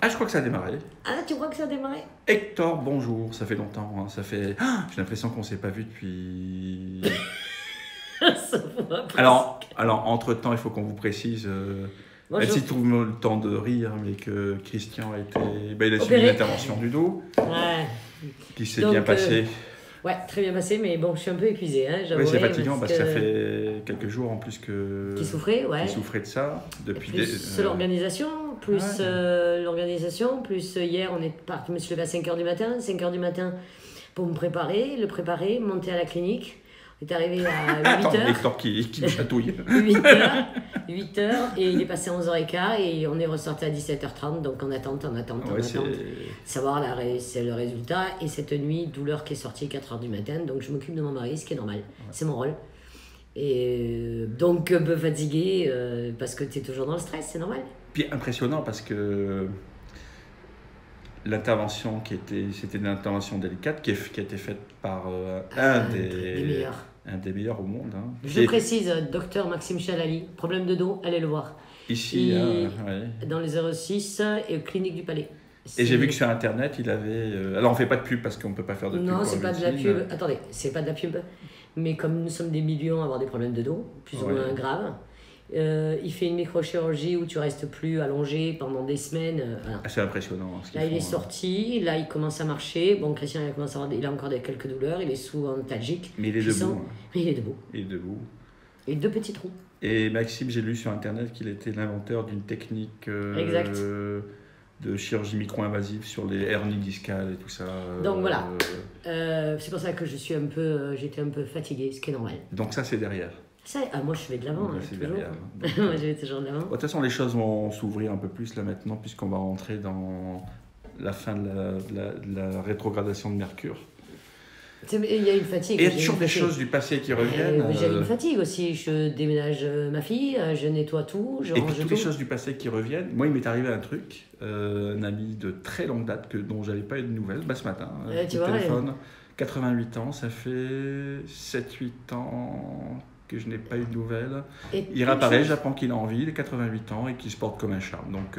Ah, je crois que ça a démarré. Ah, tu crois que ça a démarré? Hector, bonjour, ça fait longtemps, hein, ça fait... Ah, j'ai l'impression qu'on ne s'est pas vu depuis... Ça va presque. Alors entre-temps, il faut qu'on vous précise, Moi, même je... si tu trouves le temps de rire, mais que Christian a été... Ben, il a subi une Opéré. intervention du dos, Ouais. qui s'est Donc, bien passée. ouais, très bien passé, mais bon, je suis un peu épuisée, hein, Oui, c'est j'avouerai, fatigant parce que ça fait quelques jours en plus Qui souffrait, ouais. qu'il souffrait de ça depuis Plus l'organisation, plus Ouais. l'organisation, plus hier, on est parti, je me suis levée à 5h du matin, 5h du matin pour me préparer, monter à la clinique. On est arrivé à Attends, 8h. Hector qui me chatouille. 8h, 8h, et il est passé à 11h15 et on est ressorti à 17h30, donc en attente. Ouais, c'est... Savoir c'est le résultat. Et cette nuit, douleur qui est sortie à 4h du matin, donc je m'occupe de mon mari, ce qui est normal, c'est mon rôle. Et donc un peu fatigué parce que tu es toujours dans le stress, c'est normal. Puis impressionnant parce que l'intervention c'était une intervention délicate qui a été faite par un des meilleurs au monde. Hein. Je précise, docteur Maxime Chalali, problème de dos, allez le voir. Ici, ouais. Dans les 06 et clinique du Palais. Et j'ai vu que sur internet, il avait... Alors on fait pas de pub parce qu'on peut pas faire de pub. Non, c'est pas de la pub. Attendez, c'est pas de la pub. Mais comme nous sommes des millions à avoir des problèmes de dos, plus ou moins graves, il fait une microchirurgie où tu restes plus allongé pendant des semaines. Voilà. C'est impressionnant. Là, il est sorti, là, il commence à marcher. Bon, Christian, il a encore quelques douleurs, il est sous antalgique. Mais il est debout. Mais il est debout. Il est debout. Et 2 petits trous. Et Maxime, j'ai lu sur internet qu'il était l'inventeur d'une technique de chirurgie micro-invasive sur les hernies discales et tout ça. Donc voilà. C'est pour ça que j'étais un peu fatiguée, ce qui est normal. Donc ça, c'est derrière. Ça, moi, je vais de l'avant. Hein, c'est derrière. Moi, je vais toujours de l'avant. De toute façon, les choses vont s'ouvrir un peu plus là maintenant, puisqu'on va rentrer dans la fin de la rétrogradation de Mercure. Il y a une fatigue. Et il y a toujours des choses du passé qui reviennent. J'ai une fatigue aussi. Je déménage ma fille, je nettoie tout, je range tout. Et toutes les choses du passé qui reviennent. Moi, il m'est arrivé un truc, un ami de très longue date dont j'avais pas eu de nouvelles, ce matin, tu vois, téléphone, 88 ans, ça fait 7-8 ans que je n'ai pas eu de nouvelles. Il réapparaît, j'apprends qu'il a envie, il a 88 ans et qu'il se porte comme un charme. Donc,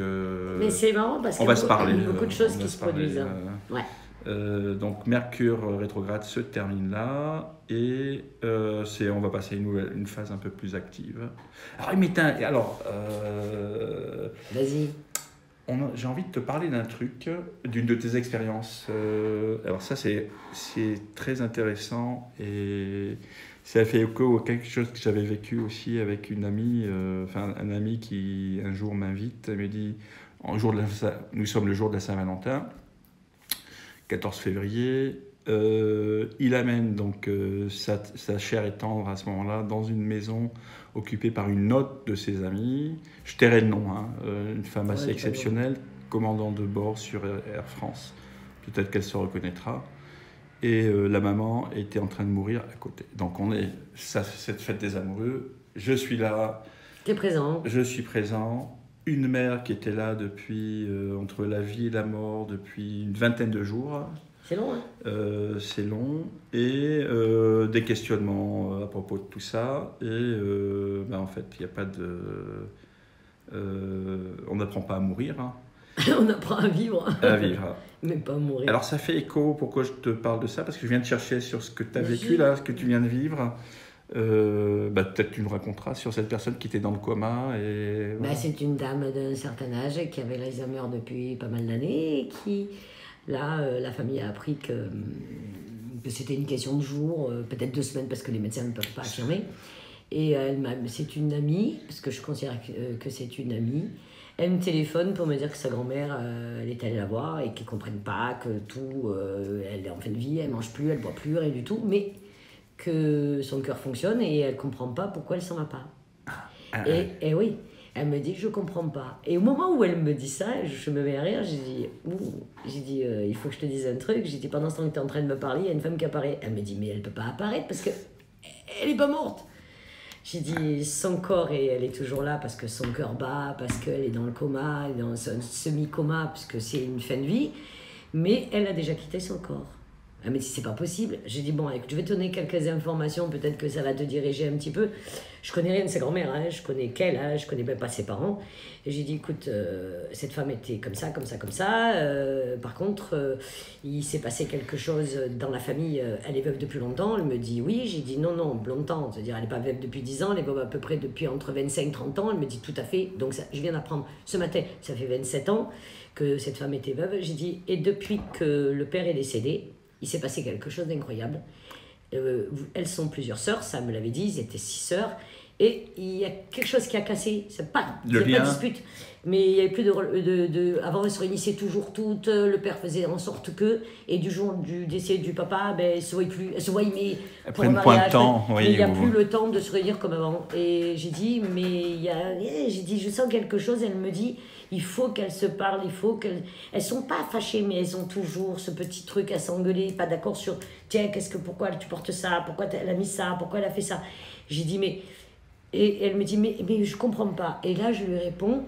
mais c'est marrant parce qu'il y a beaucoup de choses qui se produisent. Ouais. Donc Mercure rétrograde se termine là et on va passer une phase un peu plus active. Alors, vas-y. J'ai envie de te parler d'un truc, d'une de tes expériences. Alors ça c'est très intéressant et ça fait écho à quelque chose que j'avais vécu aussi avec une amie, un ami qui un jour m'invite, elle me dit, nous sommes le jour de la Saint-Valentin. 14 février, il amène donc sa chère et tendre à ce moment-là dans une maison occupée par une autre de ses amis. Je tairai le nom, hein, une femme assez exceptionnelle, commandant de bord sur Air France. Peut-être qu'elle se reconnaîtra. Et la maman était en train de mourir à côté. Donc cette fête des amoureux. Je suis là. T'es présent. Je suis présent. Une mère qui était là depuis, entre la vie et la mort, depuis une vingtaine de jours. C'est long, hein c'est long. Et des questionnements à propos de tout ça. Et en fait, il n'y a pas de... on n'apprend pas à mourir. Hein. On apprend à vivre. À vivre. Mais pas à mourir. Alors ça fait écho, pourquoi je te parle de ça? Parce que je viens de chercher sur ce que tu as vécu, là, ce que tu viens de vivre. Peut-être tu nous raconteras sur cette personne qui était dans le coma. Et, voilà. C'est une dame d'un certain âge qui avait l'Alzheimer depuis pas mal d'années et qui, là, la famille a appris que c'était une question de jours, peut-être 2 semaines parce que les médecins ne peuvent pas affirmer. Et c'est une amie, parce que je considère que c'est une amie. Elle me téléphone pour me dire que sa grand-mère, elle est allée la voir et qu'elle ne comprenne pas que tout, elle est en fin de vie, elle ne mange plus, elle ne boit plus, rien du tout, mais que son cœur fonctionne et elle ne comprend pas pourquoi elle ne s'en va pas. Et oui, elle me dit, je ne comprends pas. Et au moment où elle me dit ça, je me mets à rire, j'ai dit, il faut que je te dise un truc. J'ai dit, pendant ce temps que tu es en train de me parler, il y a une femme qui apparaît. Elle me dit, mais elle ne peut pas apparaître parce qu'elle n'est pas morte. J'ai dit, son corps, et elle est toujours là parce que son cœur bat, parce qu'elle est dans le coma, dans un semi-coma, parce que c'est une fin de vie, mais elle a déjà quitté son corps. Elle m'a dit, c'est pas possible. J'ai dit, bon, écoute, je vais te donner quelques informations, peut-être que ça va te diriger un petit peu. Je connais rien de sa grand-mère, hein, je connais qu'elle, hein, je connais même pas ses parents. Et j'ai dit, écoute, cette femme était comme ça, comme ça, comme ça. Par contre, il s'est passé quelque chose dans la famille, elle est veuve depuis longtemps. Elle me dit, oui. J'ai dit, non, non, longtemps. C'est-à-dire, elle n'est pas veuve depuis 10 ans, elle est veuve à peu près depuis entre 25 et 30 ans. Elle me dit, tout à fait. Donc, ça, je viens d'apprendre ce matin, ça fait 27 ans que cette femme était veuve. J'ai dit, et depuis que le père est décédé, il s'est passé quelque chose d'incroyable. Elles sont plusieurs sœurs, ça me l'avait dit, ils étaient 6 sœurs. Et il y a quelque chose qui a cassé, c'est pas, il n'y a pas de dispute, mais il n'y avait plus Avant, elles se réunissaient toujours toutes, le père faisait en sorte que, et du jour du décès du papa, ben, elles ne se voyaient plus, elles se voyaient, mais pour un mariage, mais il n'y a plus le temps de se réunir comme avant. Et j'ai dit, je sens quelque chose, elle me dit, il faut qu'elles se parlent, il faut qu'elles... Elles sont pas fâchées, mais elles ont toujours ce petit truc à s'engueuler, pas d'accord sur, tiens, pourquoi tu portes ça, pourquoi elle a mis ça, pourquoi elle a fait ça. J'ai dit, mais... Et elle me dit, mais je comprends pas. Et là, je lui réponds,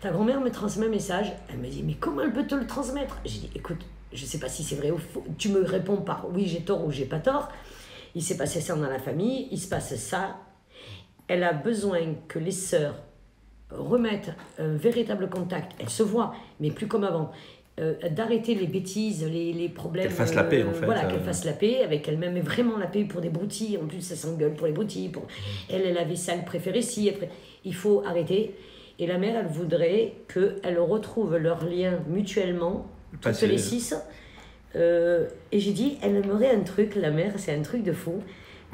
ta grand-mère me transmet un message. Elle me dit, mais comment elle peut te le transmettre? J'ai dit, écoute, je sais pas si c'est vrai ou faux. Tu me réponds par oui, j'ai tort ou j'ai pas tort. Il s'est passé ça dans la famille, il se passe ça. Elle a besoin que les sœurs remettent un véritable contact. Elles se voient, mais plus comme avant. D'arrêter les bêtises, les problèmes. Qu'elle fasse la paix, en fait. Voilà, qu'elle fasse la paix avec elle-même, mais vraiment la paix pour des broutilles. En plus, ça s'engueule pour les broutilles. Elle avait ça, elle préférait si. Il faut arrêter. Et la mère, elle voudrait qu'elles retrouvent leur lien mutuellement, toutes les 6. Et j'ai dit, elle aimerait un truc, la mère, c'est un truc de fou,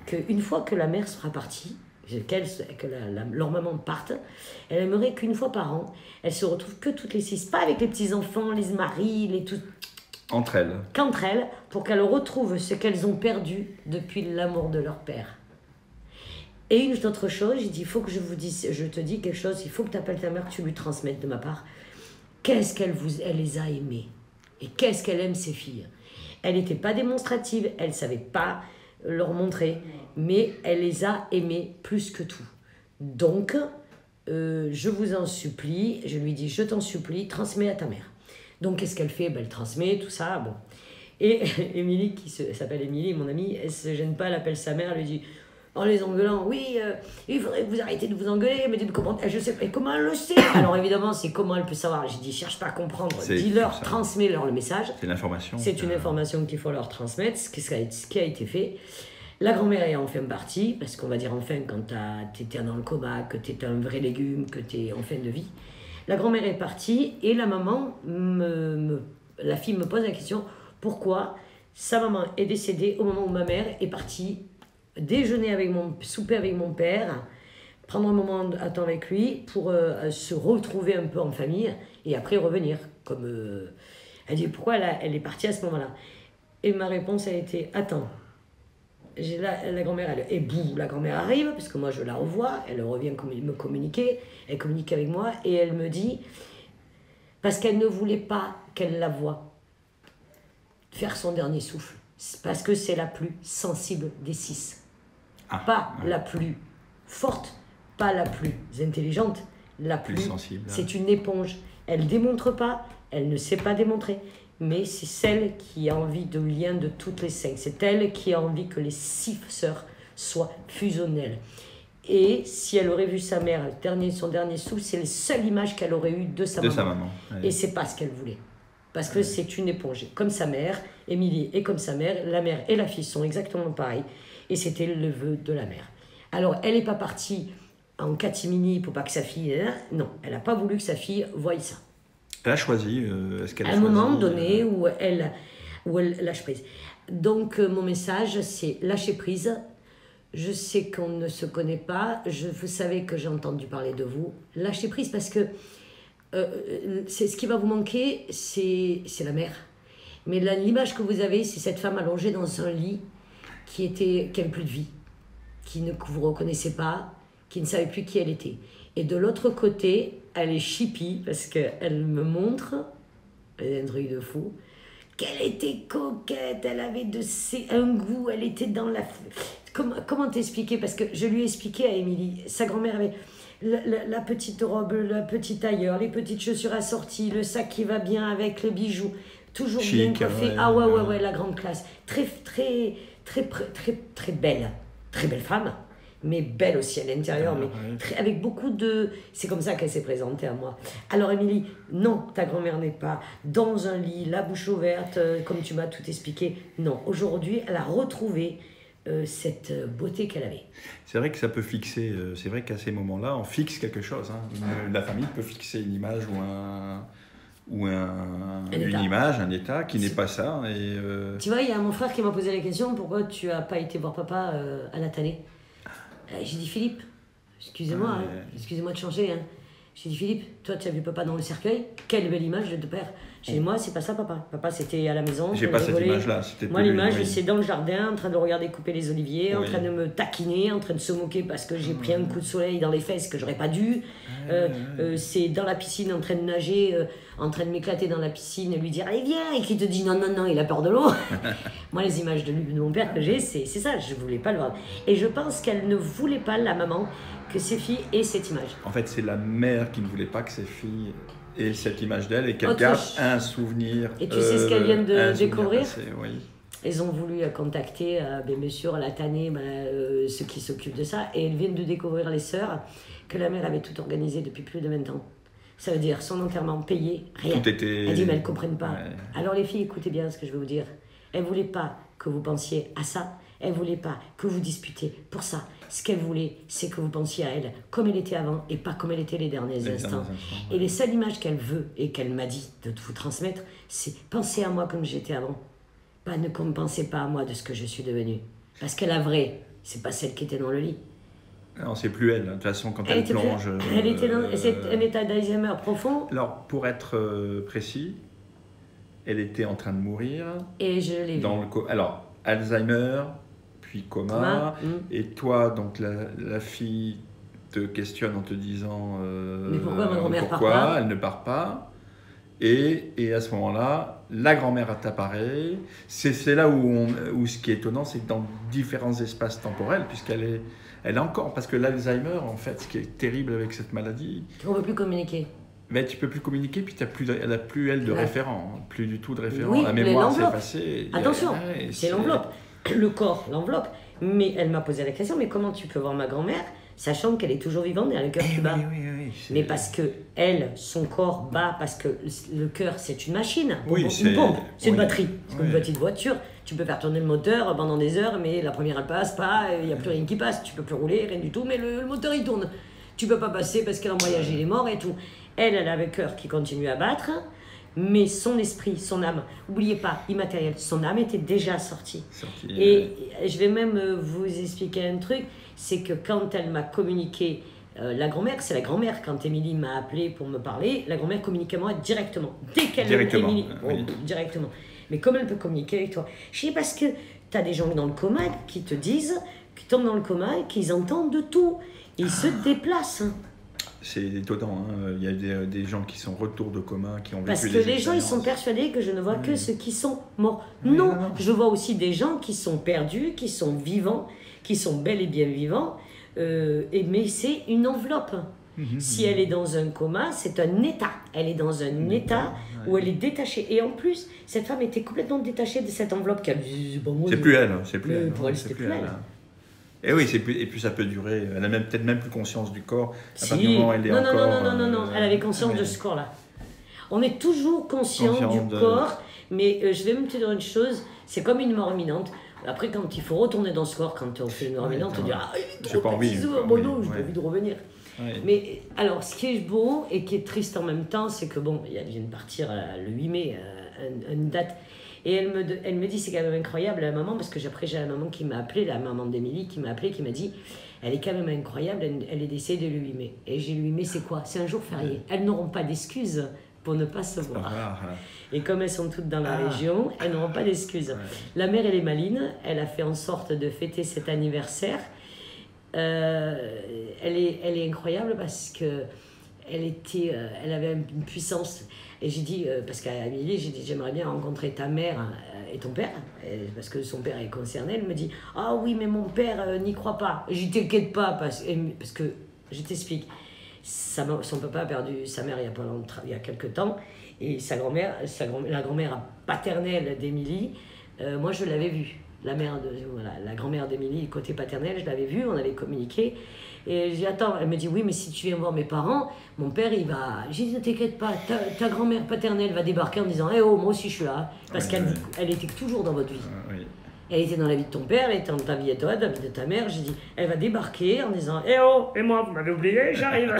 qu'une fois que la mère sera partie, que leur maman parte, elle aimerait qu'une fois par an, elles se retrouvent que toutes les 6, pas avec les petits-enfants, les maris, entre elles. Qu'entre elles, pour qu'elles retrouvent ce qu'elles ont perdu depuis l'amour de leur père. Et une autre chose, j'ai dit, il faut que je te dis quelque chose, il faut que tu appelles ta mère, que tu lui transmettes de ma part. Qu'est-ce elle les a aimées? Et qu'est-ce qu'elle aime ses filles? Elle n'était pas démonstrative, elle ne savait pas leur montrer, mais elle les a aimées plus que tout. Donc, je vous en supplie, je lui dis, je t'en supplie, transmets à ta mère. Donc, qu'est-ce qu'elle fait? Elle transmet, tout ça, bon. Et Émilie, elle s'appelle Émilie, mon amie, elle ne se gêne pas, elle appelle sa mère, elle lui dit, en les engueulant, oui, il faudrait que vous arrêtiez de vous engueuler. Elle me dit, comment, je sais pas, et comment elle le sait? Alors évidemment, c'est comment elle peut savoir. J'ai dit, cherche pas à comprendre, dis-leur, transmets-leur le message. C'est une information. C'est une information qu'il faut leur transmettre, ce qui a été fait. La grand-mère est enfin partie, parce qu'on va dire enfin quand tu étais dans le coma, que tu étais un vrai légume, que tu es en fin de vie. La grand-mère est partie et la maman, la fille me pose la question, pourquoi sa maman est décédée au moment où ma mère est partie souper avec mon père, prendre un moment à temps avec lui pour se retrouver un peu en famille et après revenir. Elle dit pourquoi elle est partie à ce moment-là. Et ma réponse a été attends. La grand-mère, la grand-mère arrive, parce que moi je la revois, elle revient me communiquer, elle communique avec moi et elle me dit, parce qu'elle ne voulait pas qu'elle la voie faire son dernier souffle, parce que c'est la plus sensible des 6. Pas la plus forte, pas la plus intelligente, la plus sensible. C'est une éponge. Elle démontre pas, elle ne sait pas démontrer, mais c'est celle qui a envie de lien de toutes les 5. C'est elle qui a envie que les 6 sœurs soient fusionnelles. Et si elle aurait vu sa mère, son dernier souffle, c'est la seule image qu'elle aurait eue de sa maman. Ouais. Et c'est pas ce qu'elle voulait. Parce que c'est une éponge. Comme sa mère, Émilie est comme sa mère, la mère et la fille sont exactement pareilles. Et c'était le vœu de la mère. Alors, elle n'est pas partie en catimini pour pas que sa fille... Non, elle n'a pas voulu que sa fille voie ça. Elle a choisi. Est-ce qu'elle a choisi, un moment donné où elle lâche prise. Donc, mon message, c'est lâcher prise. Je sais qu'on ne se connaît pas. Vous savez que j'ai entendu parler de vous. Lâchez prise parce que c'est ce qui va vous manquer, c'est la mère. Mais l'image que vous avez, c'est cette femme allongée dans un lit qui avait plus de vie, qui ne vous reconnaissait pas, qui ne savait plus qui elle était. Et de l'autre côté, elle est chippie parce qu'elle me montre, elle est un truc de fou, qu'elle était coquette, elle avait un goût, elle était dans la... Comment t'expliquer? Parce que je lui ai expliqué à Émilie, sa grand-mère avait la petite robe, le petit tailleur, les petites chaussures assorties, le sac qui va bien avec le bijou. toujours chic, bien coiffée. ouais, Ah ouais, la grande classe. Très belle. Très belle femme, mais belle aussi à l'intérieur, mais avec beaucoup de... C'est comme ça qu'elle s'est présentée à moi. Alors Émilie, non, ta grand-mère n'est pas dans un lit, la bouche ouverte, comme tu m'as tout expliqué. Non, aujourd'hui, elle a retrouvé cette beauté qu'elle avait. C'est vrai que ça peut fixer, c'est vrai qu'à ces moments-là, on fixe quelque chose. Hein. La famille peut fixer une image une image, un état qui n'est pas ça. Et, Tu vois, il y a mon frère qui m'a posé la question, pourquoi tu n'as pas été voir papa à la tannée? J'ai dit, Philippe, excusez-moi, excusez-moi de changer. Hein. J'ai dit, Philippe, toi tu as vu papa dans le cercueil, quelle belle image de ton père. J'ai dit, moi c'est pas ça papa. Papa c'était à la maison. J'ai pas cette image-là. Moi l'image c'est dans le jardin, en train de regarder couper les oliviers, en train de me taquiner, en train de se moquer parce que j'ai pris un coup de soleil dans les fesses que j'aurais pas dû. C'est dans la piscine en train de nager, en train de m'éclater dans la piscine et lui dire, allez viens, et qui te dit non, il a peur de l'eau. Moi les images de mon père que j'ai, c'est ça, je voulais pas le voir. Et je pense qu'elle ne voulait pas, la maman, que ses filles aient cette image. En fait, c'est la mère qui ne voulait pas que ses filles aient cette image d'elle et qu'elle garde un souvenir. Et tu sais ce qu'elles viennent de découvrir passé, oui. Elles ont voulu contacter, bien sûr, la tannée, ceux qui s'occupent de ça, et elles viennent de découvrir, les sœurs, que la mère avait tout organisé depuis plus de 20 ans. Ça veut dire son enterrement payé, rien. Tout était... Elle dit, mais elles ne comprennent pas. Ouais. Alors les filles, écoutez bien ce que je vais vous dire. Elles ne voulaient pas que vous pensiez à ça. Elle ne voulait pas que vous disputiez pour ça. Ce qu'elle voulait, c'est que vous pensiez à elle comme elle était avant et pas comme elle était les derniers instants. Et les seules images qu'elle veut et qu'elle m'a dit de vous transmettre, c'est pensez à moi comme j'étais avant. Pas ne pensez pas à moi de ce que je suis devenue. Parce que la vraie, c'est pas celle qui était dans le lit. Non, c'est plus elle. De toute façon, quand elle plonge... Elle était dans un état d'Alzheimer profond. Alors, pour être précis, elle était en train de mourir. Et je l'ai vu. Alors, Alzheimer... puis coma, et toi, donc la fille te questionne en te disant mais pourquoi ma grand-mère part pas, elle ne part pas, et à ce moment-là, la grand-mère t'apparaît. C'est là où ce qui est étonnant, c'est que dans différents espaces temporels, puisqu'elle est encore, parce que l'Alzheimer, en fait, ce qui est terrible avec cette maladie, on ne peut plus communiquer. Mais tu peux plus communiquer, puis elle n'a plus elle de référent, plus du tout de référent. Oui, la mémoire s'est passée. Attention, c'est l'enveloppe. Le corps, l'enveloppe. Mais elle m'a posé la question, mais comment tu peux voir ma grand-mère, sachant qu'elle est toujours vivante et elle a le cœur qui bat? Mais parce que elle, son corps bat, parce que le cœur, c'est une machine, une pompe, c'est une batterie, c'est comme une petite voiture. Tu peux faire tourner le moteur pendant des heures, mais la première elle passe pas, il n'y a plus rien qui passe, tu peux plus rouler, rien du tout, mais le moteur il tourne. Tu peux pas passer parce qu'elle a voyagé, il est mort et tout. Elle avait le cœur qui continue à battre. Mais son esprit, son âme, n'oubliez pas, immatériel, son âme était déjà sortie. Et je vais même vous expliquer un truc, c'est que quand elle m'a communiqué, la grand-mère, c'est la grand-mère, quand Émilie m'a appelé pour me parler, la grand-mère communiquait avec moi directement. Dès qu'elle directement. Mais comment elle peut communiquer avec toi? Je dis parce que tu as des gens dans le coma qui te disent, qui tombent dans le coma et qu'ils entendent tout. Ils se déplacent. C'est étonnant, hein. Il y a des gens qui sont retour de coma, qui ont vécu parce que les gens, ils sont persuadés que je ne vois que ceux qui sont morts. Non, je vois aussi des gens qui sont perdus, qui sont vivants, qui sont bel et bien vivants, mais c'est une enveloppe. Si elle est dans un coma, c'est un état. Elle est dans un état où elle est détachée. Et en plus, cette femme était complètement détachée de cette enveloppe. C'est plus elle, c'est plus elle. Pour elle, c'était plus elle. Et oui, et puis ça peut durer. Elle a peut-être même plus conscience du corps. À partir du moment où elle est non. Elle avait conscience de ce corps-là. On est toujours conscient du corps, mais je vais même te dire une chose, c'est comme une mort imminente. Après, quand il faut retourner dans ce corps, quand on fait une mort imminente, on dit ah, il est trop petit, bon non, j'ai pas envie de revenir. Mais alors, ce qui est beau et qui est triste en même temps, c'est que bon, elle vient de partir le 8 mai, une date. Et elle me dit, c'est quand même incroyable, la maman, parce que après j'ai la maman qui m'a appelé, la maman d'Émilie qui m'a appelé, qui m'a dit, elle est quand même incroyable, elle est décédée le 8 mai. Et j'ai lu, mais c'est quoi? C'est un jour férié. Elles n'auront pas d'excuses pour ne pas se voir. Et comme elles sont toutes dans la région, elles n'auront pas d'excuses. La mère, elle est maline, elle a fait en sorte de fêter cet anniversaire. Elle est incroyable parce que elle avait une puissance. Et j'ai dit, parce qu'à Amélie, j'ai dit, j'aimerais bien rencontrer ta mère et ton père, parce que son père est concerné. Elle me dit, ah oui, mais mon père n'y croit pas. Je t'inquiète pas, parce que je t'explique. Son papa a perdu sa mère il y a quelques temps, et la grand-mère paternelle d'Émilie, moi je l'avais vue. La grand-mère d'Émilie, côté paternel, je l'avais vue, on avait communiqué. Et je dis, attends, elle me dit, oui, mais si tu viens voir mes parents, mon père, il va... J'ai dit, ne t'inquiète pas, ta grand-mère paternelle va débarquer en disant, oh, moi aussi je suis là. Parce qu'elle était toujours dans votre vie. Oui. Elle était dans la vie de ton père, elle était dans ta vie à toi, dans la vie de ta mère. J'ai dit, elle va débarquer en disant, oh, et moi, vous m'avez oublié, j'arrive.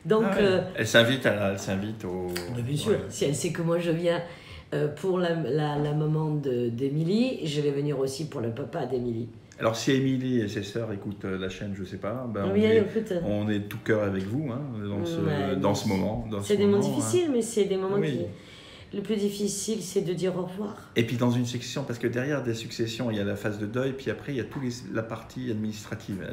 Donc... Elle s'invite au... Bien sûr, si elle sait que moi je viens... pour la maman d'Émilie, je vais venir aussi pour le papa d'Émilie. Alors si Émilie et ses sœurs écoutent la chaîne, je ne sais pas, on est tout cœur avec vous dans ce moment. C'est des moments difficiles, mais c'est des moments qui... Le plus difficile, c'est de dire au revoir. Et puis dans une succession, parce que derrière des successions, il y a la phase de deuil, puis après il y a la partie administrative.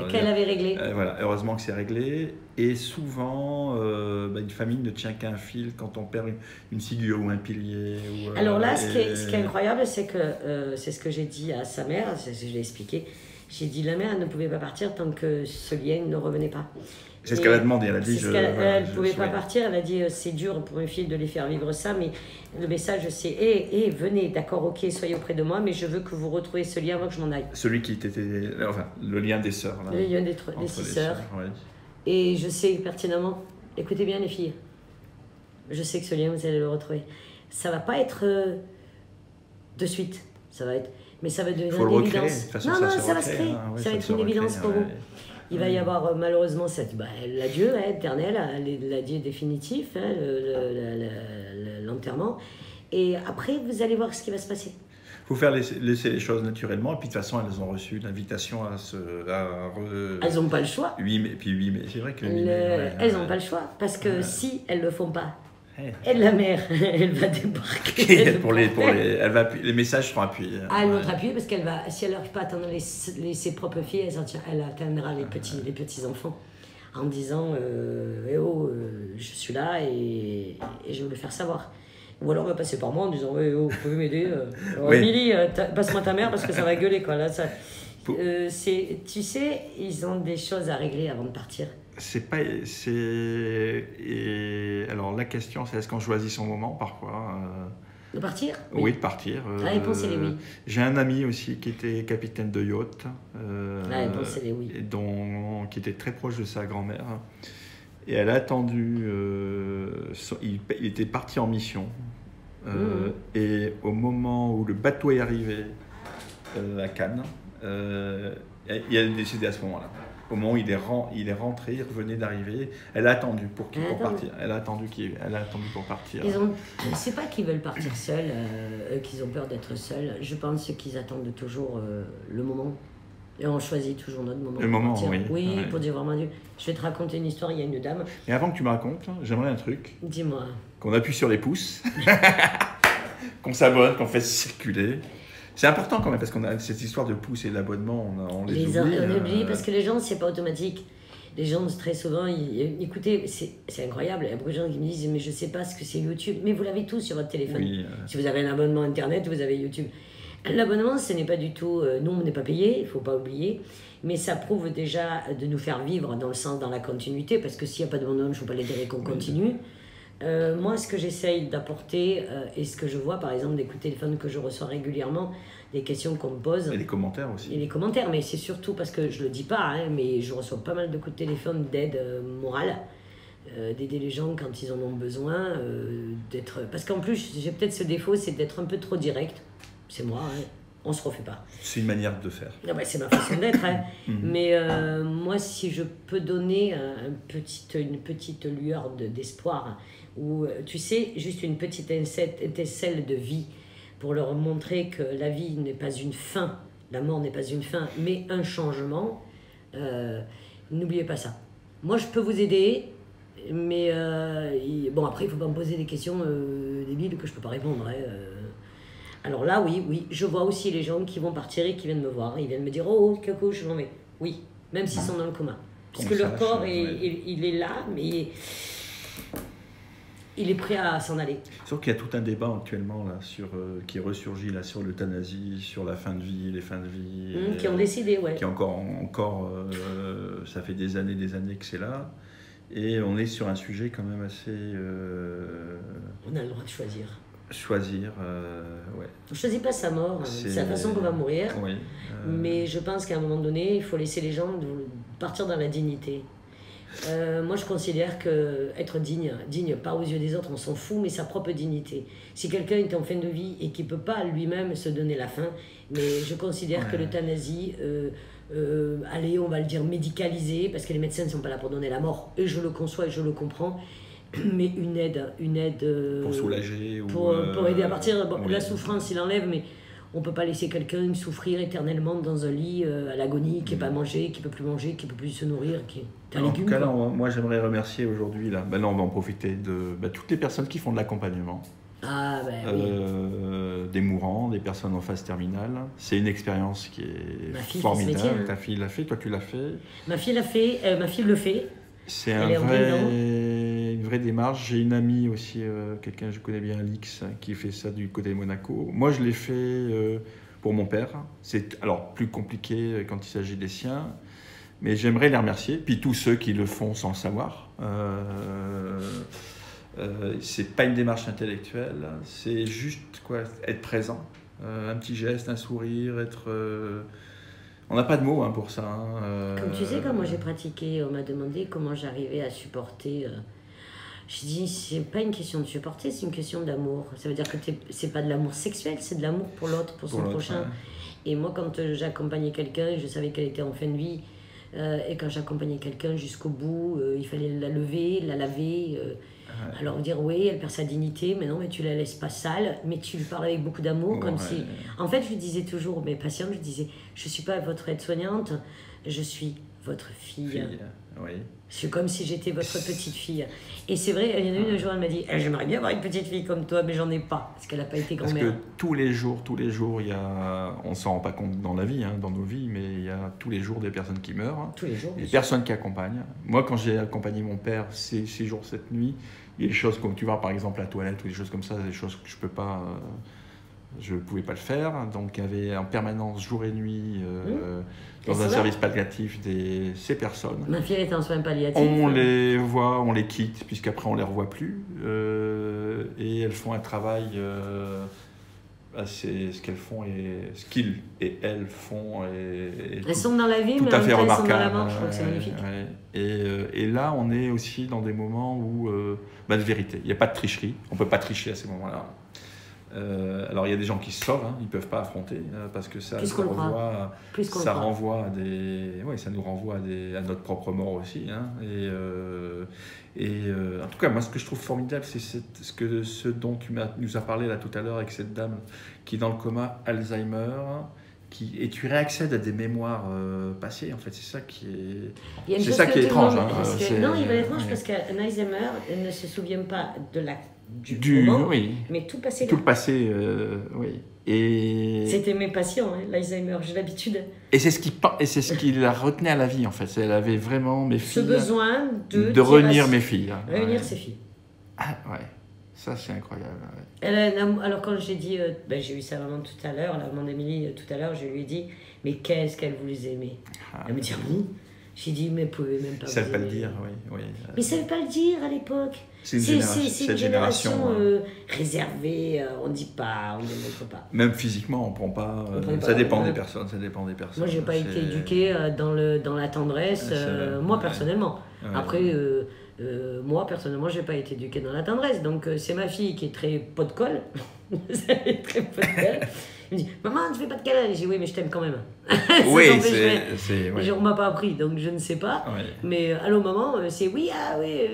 Qu'elle avait réglée. Voilà, heureusement que c'est réglé. Et souvent, une famille ne tient qu'à un fil quand on perd une figure ou un pilier. Alors là, ce qui est incroyable, c'est que c'est ce que j'ai dit à sa mère, je l'ai expliqué. J'ai dit, la mère, elle ne pouvait pas partir tant que ce lien ne revenait pas. C'est ce qu'elle a demandé, elle a dit... Elle ne pouvait pas partir, elle a dit c'est dur pour une fille de les faire vivre ça, mais le message c'est venez, d'accord, ok, soyez auprès de moi, mais je veux que vous retrouviez ce lien avant que je m'en aille. Celui qui était... Enfin, le lien des sœurs. Là, le lien des 6 sœurs. Ouais. Et je sais pertinemment, écoutez bien les filles, je sais que ce lien, vous allez le retrouver. Ça ne va pas être de suite, ça va être... Mais ça va devenir une évidence. Ça va se créer, ça va être une évidence pour vous. Il va y avoir malheureusement l'adieu éternel, l'adieu définitif, l'enterrement. Et après, vous allez voir ce qui va se passer. Il faut faire laisser les choses naturellement. Et puis de toute façon, elles ont reçu l'invitation Elles n'ont pas le choix. 8 mai, puis 8 mai. C'est vrai que le 8 mai, elles n'ont pas le choix. Parce que si elles ne le font pas, et la mère, elle va débarquer. Les messages seront appuyés. Elle va être appuyée parce qu'elle va, si elle n'arrive pas à atteindre ses propres filles, elle atteindra les petits-enfants en disant je suis là et je veux le faire savoir. Ou alors on va passer par moi en disant vous pouvez m'aider Émilie, passe-moi ta mère parce que ça va gueuler quoi. Là, tu sais, ils ont des choses à régler avant de partir. Alors la question c'est est-ce qu'on choisit son moment parfois de partir? Oui, de partir. La réponse est oui. J'ai un ami aussi qui était capitaine de yacht. La réponse est oui. Qui était très proche de sa grand-mère. Et elle a attendu. Il était parti en mission. Et au moment où le bateau est arrivé à Cannes, il a décédé à ce moment-là. Au moment où il est rentré, il revenait d'arriver, elle a attendu pour partir. Elle a attendu pour partir. C'est pas qu'ils veulent partir seuls, qu'ils ont peur d'être seuls. Je pense qu'ils attendent toujours le moment. Et on choisit toujours notre moment. Le moment, oui. Oui, ouais. Pour dire vraiment Dieu. Je vais te raconter une histoire, il y a une dame. Mais avant que tu me racontes, j'aimerais un truc. Dis-moi. Qu'on appuie sur les pouces, qu'on s'abonne, qu'on fait circuler. C'est important quand même, parce qu'on a cette histoire de pouces et d'abonnement, on les oublie. On oublie parce que les gens, c'est pas automatique. Les gens, très souvent, écoutez, c'est incroyable. Il y a beaucoup de gens qui me disent, mais je sais pas ce que c'est YouTube. Mais vous l'avez tous sur votre téléphone. Oui, Si vous avez un abonnement Internet, vous avez YouTube. L'abonnement, ce n'est pas du tout... nous, on n'est pas payé, il ne faut pas oublier. Mais ça prouve déjà de nous faire vivre dans la continuité, parce que s'il n'y a pas d'abonnement, il ne faut pas les dire qu'on continue. Moi, ce que j'essaye d'apporter, et ce que je vois, par exemple, des coups de téléphone que je reçois régulièrement, des questions qu'on me pose. Et les commentaires aussi. Et les commentaires, mais c'est surtout parce que je ne le dis pas, mais je reçois pas mal de coups de téléphone d'aide morale, d'aider les gens quand ils en ont besoin, d'être... Parce qu'en plus, j'ai peut-être ce défaut, c'est d'être un peu trop direct. C'est moi, on se refait pas. C'est une manière de faire. Non, c'est ma façon d'être. Mais moi, si je peux donner une petite lueur d'espoir, ou tu sais, juste une petite étincelle de vie, pour leur montrer que la vie n'est pas une fin, la mort n'est pas une fin, mais un changement, n'oubliez pas ça. Moi, je peux vous aider, mais bon, après, il ne faut pas me poser des questions débiles que je ne peux pas répondre. Alors là, oui, je vois aussi les gens qui vont partir et qui viennent me voir. Ils viennent me dire, oh, Kako, je m'en vais. Oui, même s'ils sont dans le coma. Parce que leur corps, il est là, mais il est prêt à s'en aller. Sauf qu'il y a tout un débat actuellement là, qui ressurgit là, sur l'euthanasie, sur la fin de vie, les fins de vie. Qui ont décidé, ouais. Qui encore ça fait des années que c'est là. Et on est sur un sujet quand même assez... On a le droit de choisir. Choisir, ouais. On ne choisit pas sa mort, c'est la façon qu'on va mourir. Oui, Mais je pense qu'à un moment donné, il faut laisser les gens partir dans la dignité. Moi, je considère que être digne, pas aux yeux des autres, on s'en fout, mais sa propre dignité. Si quelqu'un est en fin de vie et qu'il ne peut pas lui-même se donner la fin, mais je considère que l'euthanasie, allez, on va le dire médicalisée, parce que les médecins ne sont pas là pour donner la mort, et je le conçois et je le comprends, mais une aide pour soulager pour aider à partir. Bon, la souffrance, il enlève, mais on ne peut pas laisser quelqu'un souffrir éternellement dans un lit à l'agonie, qui ne peut pas manger, qui ne peut plus manger, qui ne peut plus se nourrir, qui est un légume. En tout cas, là, moi j'aimerais remercier aujourd'hui, là, on va en profiter de toutes les personnes qui font de l'accompagnement. Des mourants, des personnes en phase terminale. C'est une expérience qui est formidable. Métier, hein. Ta fille l'a fait, toi tu l'as fait. Ma fille l'a fait, ma fille le fait. C'est une vraie démarche. J'ai une amie aussi, quelqu'un que je connais bien, Alix, qui fait ça du côté de Monaco. Moi je l'ai fait pour mon père. C'est alors plus compliqué quand il s'agit des siens, mais j'aimerais les remercier. Puis tous ceux qui le font sans le savoir. C'est pas une démarche intellectuelle, c'est juste être présent, un petit geste, un sourire, on n'a pas de mots pour ça. Comme tu sais, quand moi j'ai pratiqué, on m'a demandé comment j'arrivais à supporter. Je dis, c'est pas une question de supporter, c'est une question d'amour. Ça veut dire que c'est pas de l'amour sexuel, c'est de l'amour pour l'autre, pour son prochain. Ouais. Et moi, quand j'accompagnais quelqu'un, je savais qu'elle était en fin de vie, et quand j'accompagnais quelqu'un jusqu'au bout, il fallait la lever, la laver. Alors dire oui, elle perd sa dignité, mais non, mais tu la laisses pas sale, mais tu lui parles avec beaucoup d'amour, comme si... En fait, je lui disais toujours, mes patientes, je disais, je suis pas votre aide-soignante, je suis votre fille. Oui. C'est comme si j'étais votre petite fille. Et c'est vrai, il y en a une un jour, elle m'a dit, j'aimerais bien avoir une petite fille comme toi, mais j'en ai pas, parce qu'elle n'a pas été grand-mère. Parce que tous les jours, il y a... On s'en rend pas compte dans la vie, dans nos vies, mais il y a tous les jours des personnes qui meurent. Tous les jours. Des personnes qui accompagnent. Moi, quand j'ai accompagné mon père ces jours, cette nuit, il y a des choses comme tu vois, par exemple, la toilette ou des choses comme ça, des choses que je ne pouvais pas le faire. Donc, il y avait en permanence, jour et nuit, dans un service palliatif, ces personnes. Ma fille est en soins palliatifs. On les voit, on les quitte, puisqu'après, on ne les revoit plus. Et elles font un travail... c'est ce qu'elles font et ce qu'ils et elles font. Elles sont dans la vie, mais en même temps, elles sont dans la mort. Je trouve que c'est magnifique. Et là, on est aussi dans des moments où, de vérité, il n'y a pas de tricherie. On ne peut pas tricher à ces moments-là. Alors, il y a des gens qui se sauvent, ils ne peuvent pas affronter, parce que ça renvoie à des... Oui, ça nous renvoie à notre propre mort aussi. En tout cas, moi, ce que je trouve formidable, c'est ce dont tu nous as parlé là tout à l'heure avec cette dame qui est dans le coma Alzheimer, et tu réaccèdes à des mémoires passées. En fait, c'est ça qui est, c'est ça qui est étrange. Non, il est étrange parce qu'un Alzheimer ne se souvient pas du moment, mais tout passé. Tout le passé, oui. Et... C'était mes patients, l'Alzheimer, j'ai l'habitude. Et c'est ce qui la retenait à la vie, en fait. Elle avait vraiment mes filles. Ce besoin de réunir mes filles. Réunir ses filles. Ah, ouais. Ça, c'est incroyable. Alors, quand j'ai dit, j'ai eu sa maman tout à l'heure, la maman d'Émilie tout à l'heure, je lui ai dit, mais qu'est-ce qu'elle vous les aimait. Elle me dit, oui. J'ai dit, mais vous pouvez même pas. Ça ne savait pas le dire, oui. Mais ça ne savait pas le dire à l'époque. C'est une génération réservée, on ne dit pas, on ne montre pas. Même physiquement, on ne prend pas. Ça dépend des personnes. Moi, je n'ai pas été éduquée dans la tendresse, moi personnellement. Ouais. Après, moi personnellement, je n'ai pas été éduquée dans la tendresse. Donc, c'est ma fille qui est très pot de colle. très pot de colle. Elle me dit, maman, tu fais pas de câlin. J'ai dit, oui, mais je t'aime quand même. Oui, on m'a pas appris, donc je ne sais pas. Ouais. Mais allô, maman, c'est oui,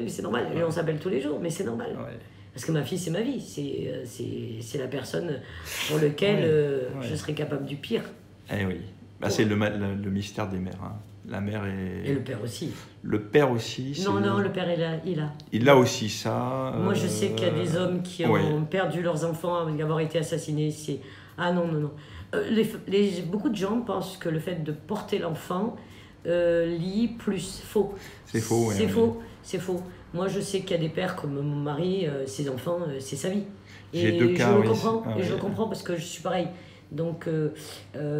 c'est normal. Et on s'appelle tous les jours, mais c'est normal. Ouais. Parce que ma fille, c'est ma vie. C'est la personne pour laquelle je serais capable du pire. Eh oui. C'est le mystère des mères. La mère est... Et le père aussi. Le père aussi. Non, le père, il a. Il a aussi ça. Moi, je sais qu'il y a des hommes qui ont perdu leurs enfants avant d'avoir été assassinés. Ah non. Beaucoup de gens pensent que le fait de porter l'enfant lie plus. Faux. C'est faux, oui. C'est faux. Moi, je sais qu'il y a des pères comme mon mari, ses enfants, c'est sa vie. J'ai 2 cas, je le comprends parce que je suis pareil. Donc,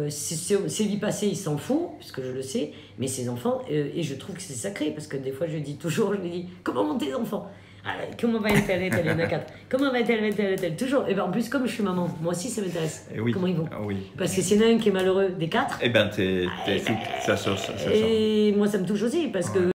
ses vies passées, il s'en fout, puisque je le sais, mais ses enfants, et je trouve que c'est sacré, parce que des fois, je lui dis, comment vont tes enfants? Comment va elle, il y en a 4. Comment va elle, toujours. Et ben, en plus, comme je suis maman, moi aussi, ça m'intéresse. Oui. Comment ils vont? Oui. Parce que s'il y en a un qui est malheureux des 4, Eh ben, ça sort. Et moi, ça me touche aussi, parce que